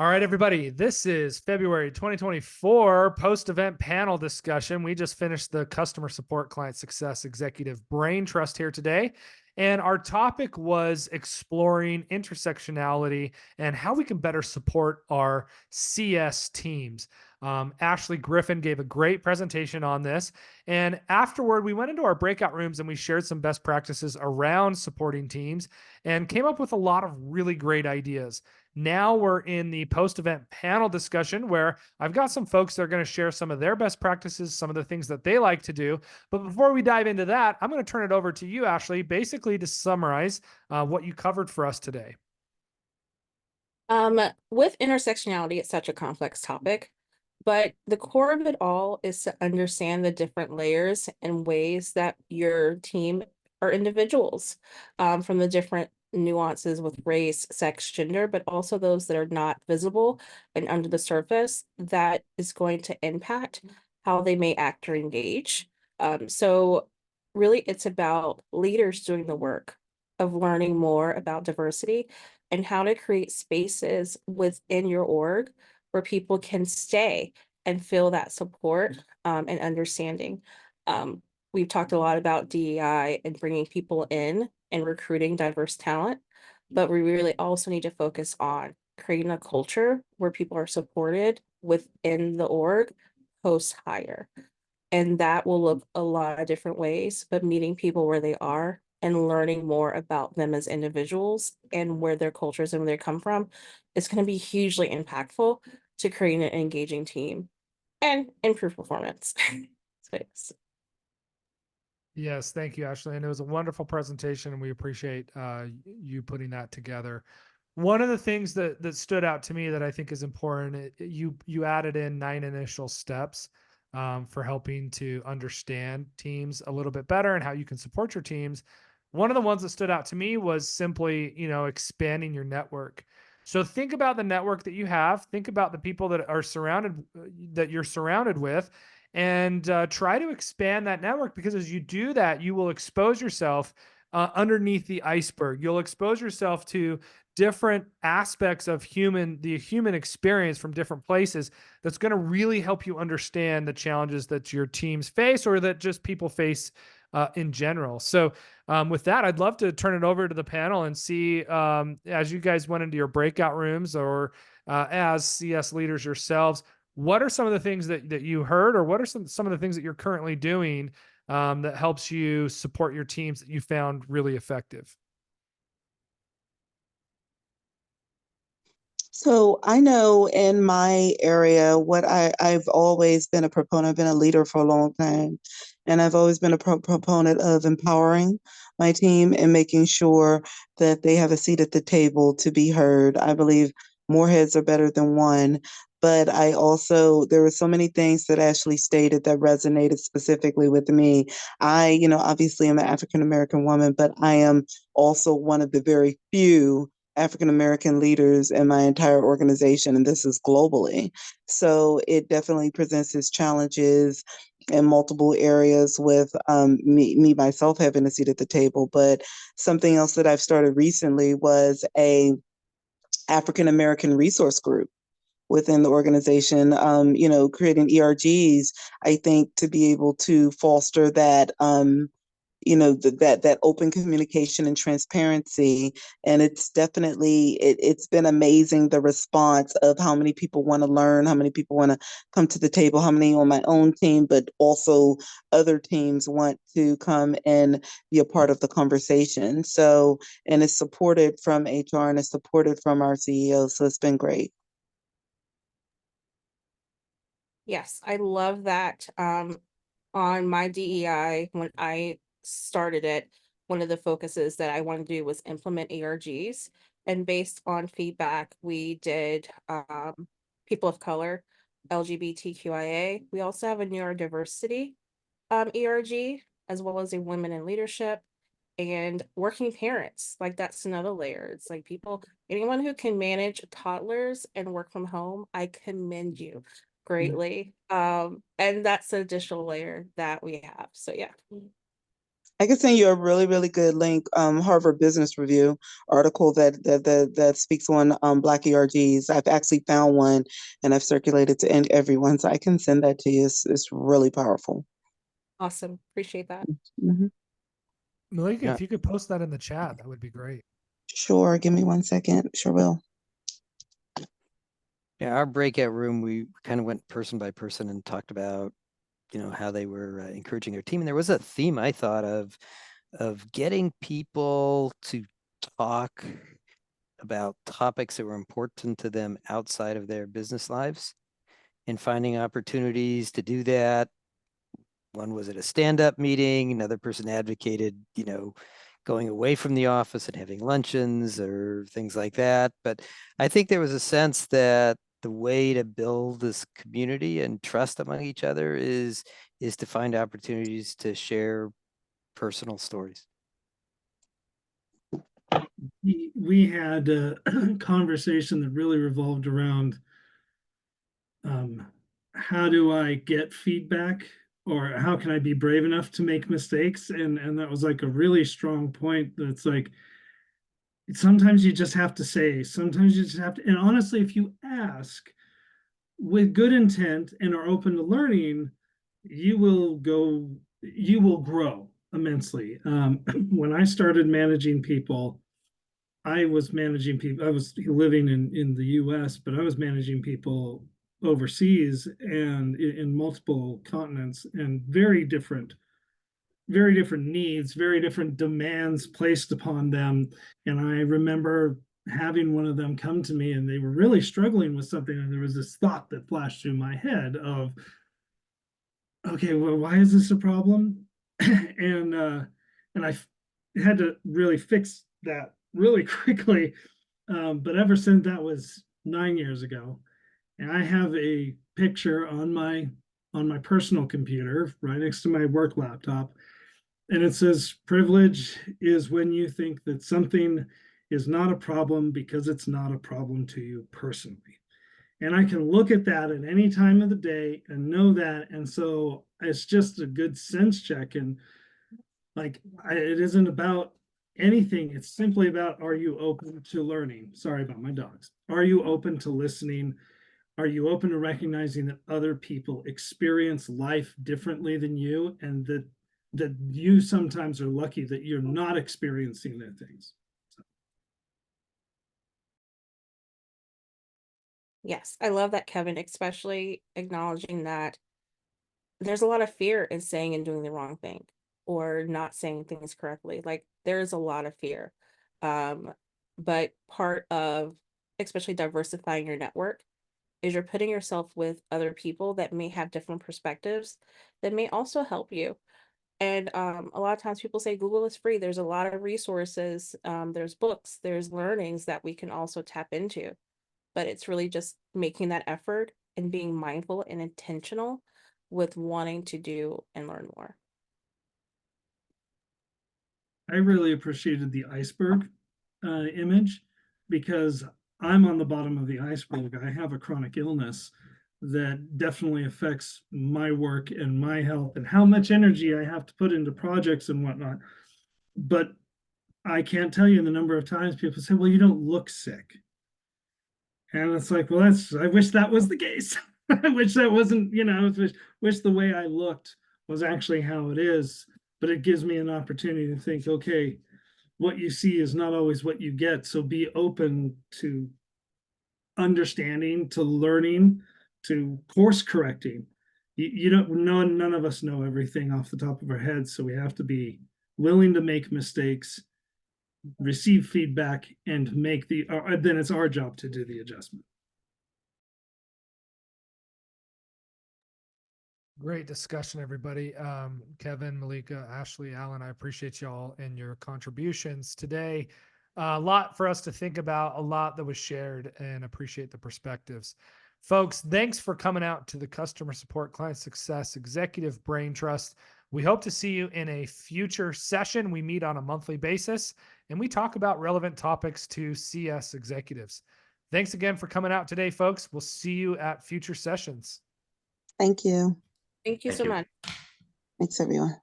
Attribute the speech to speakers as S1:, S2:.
S1: All right, everybody. This is February 2024 post-event panel discussion. We just finished the customer support client success executive brain trust here today. And our topic was exploring intersectionality and how we can better support our CS teams. Ashley Griffin gave a great presentation on this. And afterward, we went into our breakout rooms and we shared some best practices around supporting teams and came up with a lot of really great ideas. Now we're in the post-event panel discussion where I've got some folks that are going to share some of their best practices, some of the things that they like to do. But before we dive into that, I'm going to turn it over to you, Ashley, basically to summarize what you covered for us today.
S2: With intersectionality, it's such a complex topic, but the core of it all is to understand the different layers and ways that your team are individuals, from the different nuances with race, sex, gender, but also those that are not visible and under the surface that is going to impact how they may act or engage. So really it's about leaders doing the work of learning more about diversity and how to create spaces within your org where people can stay and feel that support and understanding. We've talked a lot about DEI and bringing people in and recruiting diverse talent, but we really also need to focus on creating a culture where people are supported within the org post hire. And that will look a lot of different ways, but meeting people where they are and learning more about them as individuals and where their cultures and where they come from is going to be hugely impactful to creating an engaging team and improve performance. Thanks.
S1: Yes, thank you, Ashley. And it was a wonderful presentation, and we appreciate you putting that together. One of the things that stood out to me that I think is important, you added in 9 initial steps for helping to understand teams a little bit better and how you can support your teams. One of the ones that stood out to me was simply, expanding your network. So think about the network that you have. Think about the people that you're surrounded with, and try to expand that network, because as you do that, you will expose yourself underneath the iceberg. You'll expose yourself to different aspects of the human experience from different places that's going to really help you understand the challenges that your teams face or that just people face in general. So with that, I'd love to turn it over to the panel and see, as you guys went into your breakout rooms or as CS leaders yourselves, what are some of the things that you heard, or what are some of the things that you're currently doing that helps you support your teams that you found really effective?
S3: So I know in my area, I've always been a proponent, I've been a leader for a long time, and I've always been a proponent of empowering my team and making sure that they have a seat at the table to be heard. I believe more heads are better than one. But there were so many things that Ashley stated that resonated specifically with me. Obviously I'm an African American woman, but I am also one of the very few African American leaders in my entire organization, and this is globally. So it definitely presents its challenges in multiple areas with me myself having a seat at the table. But something else that I've started recently was a African American resource group within the organization, creating ERGs, I think, to be able to foster that that open communication and transparency. And it's been amazing, the response of how many people want to learn, how many people want to come to the table, how many on my own team, but also other teams want to come and be a part of the conversation. So, and it's supported from HR and it's supported from our CEO, so it's been great.
S2: Yes, I love that. On my DEI, when I started it, one of the focuses that I wanted to do was implement ERGs. And based on feedback, we did people of color, LGBTQIA. We also have a neurodiversity ERG, as well as a women in leadership and working parents. Like that's another layer. It's like anyone who can manage toddlers and work from home, I commend you greatly. And that's an additional layer that we have. So yeah.
S3: I can send you a really, really good link, Harvard Business Review article that speaks on Black ERGs. I've actually found one and I've circulated to everyone, so I can send that to you. It's really powerful.
S2: Awesome. Appreciate that.
S3: Mhm.
S1: Malika,
S4: Yeah.
S1: if you could post that in the chat, that would be great.
S3: Sure, give me 1 second. Sure will.
S4: Yeah, our breakout room, we kind of went person by person and talked about, how they were encouraging their team. And there was a theme I thought of getting people to talk about topics that were important to them outside of their business lives and finding opportunities to do that. One was at a stand-up meeting, another person advocated, going away from the office and having luncheons or things like that. But I think there was a sense that the way to build this community and trust among each other is to find opportunities to share personal stories.
S5: We had a conversation that really revolved around how do I get feedback, or how can I be brave enough to make mistakes? And that was like a really strong point. That's like, sometimes you just have to say, sometimes you just have to, and honestly, if you ask with good intent and are open to learning, you will grow immensely. When I started managing people, I was managing people. I was living in the US, but I was managing people overseas and in multiple continents, and very different needs, very different demands placed upon them. And I remember having one of them come to me and they were really struggling with something. And there was this thought that flashed through my head of, okay, well, why is this a problem? and I had to really fix that really quickly. But ever since, that was 9 years ago, and I have a picture on my personal computer right next to my work laptop, and it says, "Privilege is when you think that something is not a problem because it's not a problem to you personally." And I can look at that at any time of the day and know that. And so it's just a good sense check. And like, it isn't about anything. It's simply about, are you open to learning? Sorry about my dogs. Are you open to listening? Are you open to recognizing that other people experience life differently than you, and that you sometimes are lucky that you're not experiencing their things?
S2: Yes, I love that, Kevin, especially acknowledging that there's a lot of fear in saying and doing the wrong thing or not saying things correctly. Like, there is a lot of fear. But part of especially diversifying your network is you're putting yourself with other people that may have different perspectives that may also help you. And a lot of times people say Google is free. There's a lot of resources. There's books, there's learnings that we can also tap into. But it's really just making that effort and being mindful and intentional with wanting to do and learn more.
S5: I really appreciated the iceberg image, because I'm on the bottom of the iceberg. I have a chronic illness that definitely affects my work and my health and how much energy I have to put into projects and whatnot. But I can't tell you the number of times people say, well, you don't look sick. And it's like, well, I wish that was the case. I wish that wasn't, wish the way I looked was actually how it is. But it gives me an opportunity to think, okay, what you see is not always what you get. So be open to understanding, to learning, to course correcting. You don't know, none of us know everything off the top of our heads. So we have to be willing to make mistakes, receive feedback, and then it's our job to do the adjustment.
S1: Great discussion, everybody. Kevin, Malika, Ashley, Alan, I appreciate y'all and your contributions today. A lot for us to think about, a lot that was shared, and appreciate the perspectives. Folks, thanks for coming out to the Customer Support Client Success Executive Brain Trust. We hope to see you in a future session. We meet on a monthly basis, and we talk about relevant topics to CS executives. Thanks again for coming out today, folks. We'll see you at future sessions.
S3: Thank you.
S2: Thank you so much.
S3: Thanks, everyone.